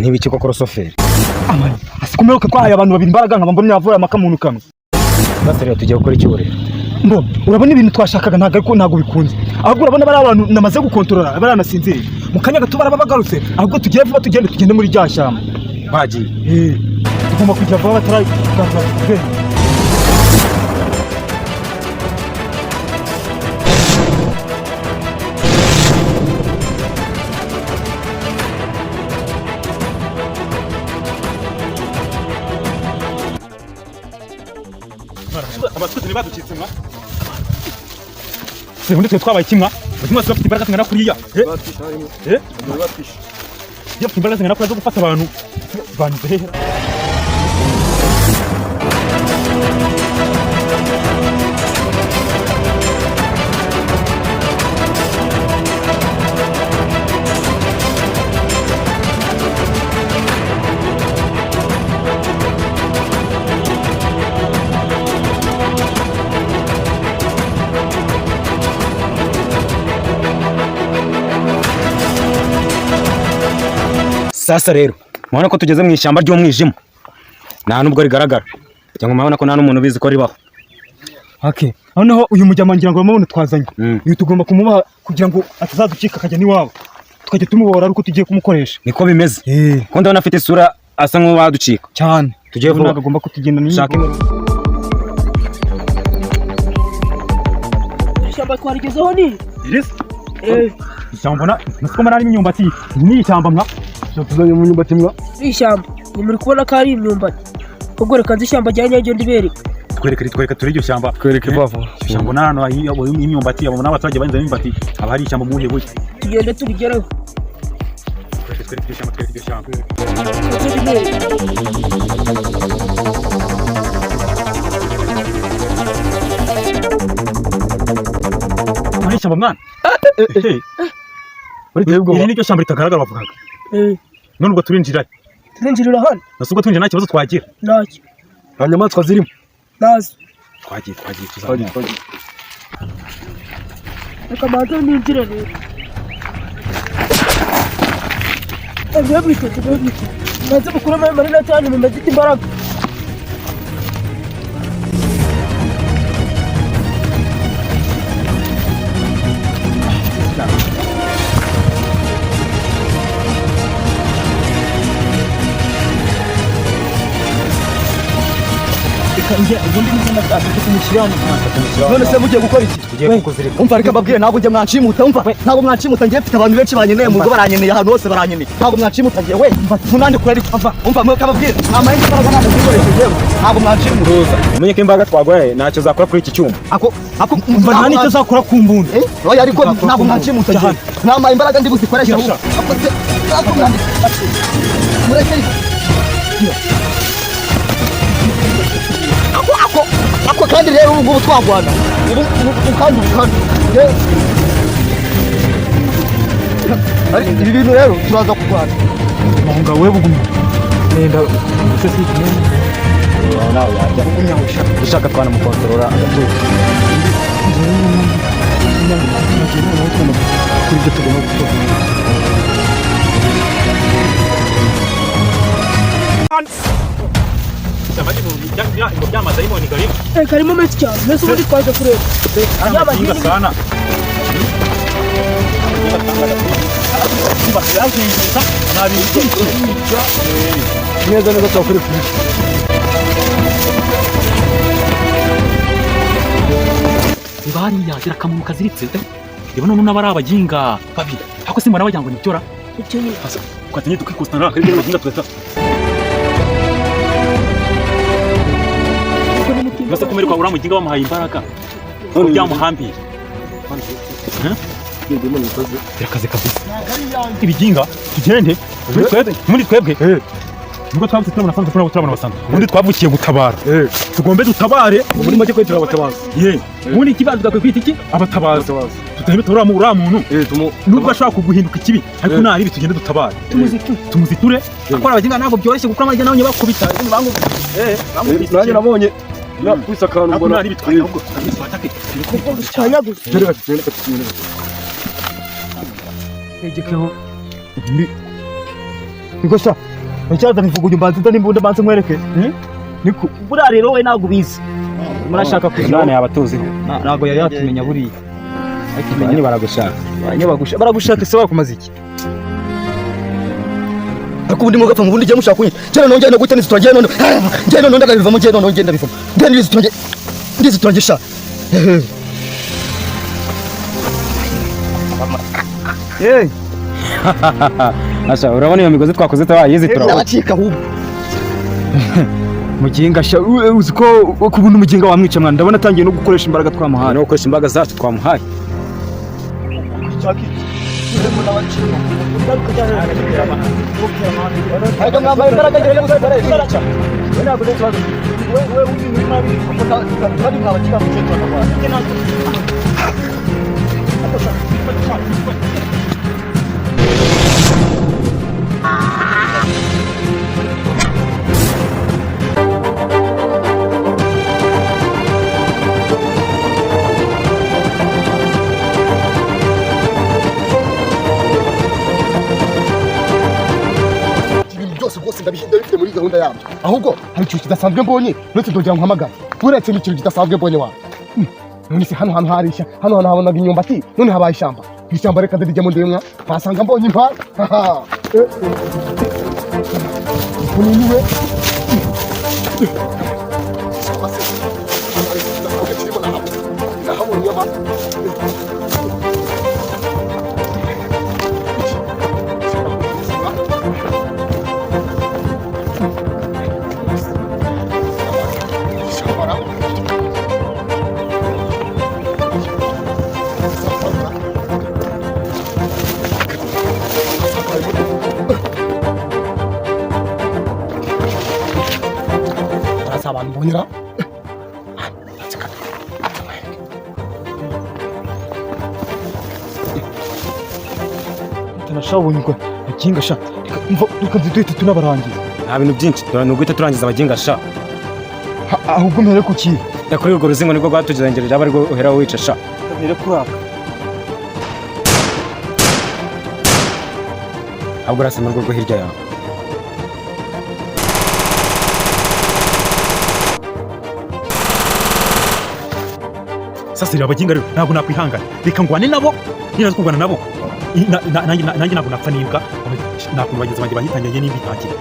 Ntibiki koko Rusoferi. Amani asikumeruka kwahaye abantu babiri imbaraga nkaba mbona yavuye amakamuntu kamwe. Basi rero tugiye gukora iki bure? Mbo urabona ibintu twashakaga ntago bikunze. Ahubwo urabona bari abantu namaze gukontorora baranasinziriye. Mu kanya gato barabagarutse ahubwo tugiye vuba tugende muri rya shyamba. Bagiye. Tugomba kujya vuba bataragaragara. Abatutsi nibaducitse mwa. Sebundi twe twabaye kimwa. Ubuzima bafite imbaraga zingana kuriya. Batisha. Yafite imbaraga zingana kuriya zo gufata abantu. Banyuze hehe. Sasa rero mubona ko tugeze mu ishyamba ry'umwijima nta nubwo rigaragara cyangwa mubona ko nta n'umuntu ubizi ko ribaho. Okay, noneho uyu mujyama ngira ngo bamubone twazanye uyu tugomba kumubaha kugira ngo atazaducika akajya niwabo tukajya tumubora ariko tugiye kumukoresha. Niko bimeze ko ndabona afite isura asa nk'uwaducika cyane. Tugiye vuba agomba kutugenda nshaka ishyamba twarigezeho ni ishyamba nako mbona ari imyumbati. Ni ishyamba mwa tuzanye mu myumbati mwa ishyamba ni muri kubona ko ari imyumbati. Ubwo reka nzi ishyamba rya nyaryo ndibereka. Twereka turi iryo shyamba. Twereke bavo Ishyamba n'ahantu abo imyumbati abo n'abaturage banze imyumbati aba hari ishyamba muhe buye. Tugende turigereho. Twereke iryo shyamba. Muri ishyamba mwana. Iri ni ryo shyamba ritagaragara bavugaga. None ubwo turinjira hano. Nasuko twinjira nta kibazo twagira. Ntacyo. nta nyamaswa zirimo. Nazo. Twagiye tuzamuka. Reka maze ninjire rero. Ebyo bwite. Maze bukuramo marina cyane mu maziti imbaraga. Ubundi nizina kumushyiramo none se mugiye gukora iki? tugiye kukuzirika. Umva reka mbabwire ntabwo ujye mwanshimuta. Umva ntabwo mwanshimuta ngiye mfite abantu benshi banyeneye mu rugo baranyeneye ahantu hose baranyeneye. Ntabwo mwanshimuta ngiye we munande kuri umva mwe kababwire amahinda imbaraga ntabwo zikoresheje ntabwo mwanshimuta. Umenye ko imbaraga twagoye ntacyo zakora kuri iki cyuma. Ako umva nta nicyo zakora ku mbunda. Oya ariko ntabwo mwanshimuta ngiye nta imbaraga ndi buzikoresha ahubwo. Mureke ako kandi rero ubu ngubu twagwana kandi ibi bintu rero turaza kurwana. Mahunga we bugumye nenda usesi nawe yajya bugumya ushaka twana mukontorora agatuza kuri ibyo tugomba gukora. Karimo menshi cyane. Mbese ubundi twaje kureba. Yamahinga sana. Neza twakore kuri. Ibari yagira kamuntu kaziritse. Ibo none n'abari abaginga babi. Ako simba nabagira ngo nibyora. Icyo ni. Kwatenye tukikostana kandi abaginga tweta. Basa kumerwa uramuginga bamuhaye imbaraga. Byamuhambira. Birakaze kabisa. Ibiginga tugende. Muri twebwe. Nubwo twavutse turabona sanze turabona basanze. Ubundi twavukiye gutabara. Tugombe dutabare. Muri make ko turabatabaza. Ubundi kibazo gakwita iki? Abatabaza. Tutahebe turamo uramuntu. Nubwo ashaka kuguhinduka ikibi ariko nari bitugende dutabare. Tumuziture. Akora abaginga ntabwo byoroshye gukora amajya nawe bakubita. Bangu. Nanjye nabonye ya kwisakana ubwo nari bitwaye ahubwo twatake. Kuko gusanyaguza. Egekeho. Niko sa Icyaza bivuga umbanza n'imbunda banze nkwereke. Niko buriya rero we ntabwo ubizi. Murashaka kugira Imana yabatuziho. ntabwo yari yatumenya buriya. Bani baragushaka. Baragushaka se wakumaze iki? Ariko ubundi mugapfa mu bundi gihe mushaka kunyi. Cyane nongeye no gute nizituragiye none. Njye none ndagabivamo njye none ngenda bivamo. Ndizituragiye sha. Asha urabona iyo migozi twakoze tabayizitura. Nabacika ahubwo. Muginga sha uzi ko kubuntu muginga wamwica mwana ndabona atangiye no gukoresha imbaraga twamuhaye. No gukoresha imbaraga zacu twamuhaye. Ayo mwambaye imbaraga ngere gusa ntabwo nzi ikibazo. Wewe uri muri mabi kandi mwabakira mu cyo twakora. Ndabifite muri gahunda yabyo ahubwo hari ikintu kidasanzwe mbonye uretse ndongera nkuhamagara uretse n'ikintu kidasanzwe mbonye wa none se hano harisha hano habonaga imyumbati none habaye ishyamba ishyamba reka ndijyemo ndemwa basanga mbonye impara kuniniwe abantu mbonera tunashabonye ko akinga sha reka duhita tunabarangiza Nta bintu byinshi ni uguhita turangiza abaginga sha. ahubwo mpere ku ki Yakuri urwo ruzingo nibwo rwatugerengereje aba ariko uhera wica sha. mpere kuraka Ahubwo urasema urwo hirya yawe. Sasa rero abaginga rero ntabwo nakwihangana reka ngwane nabo ninaza kurwana nabo nanjye ntabwo napfa nibwa nakuntu bageze banjye banyitangiye n'imbitangiye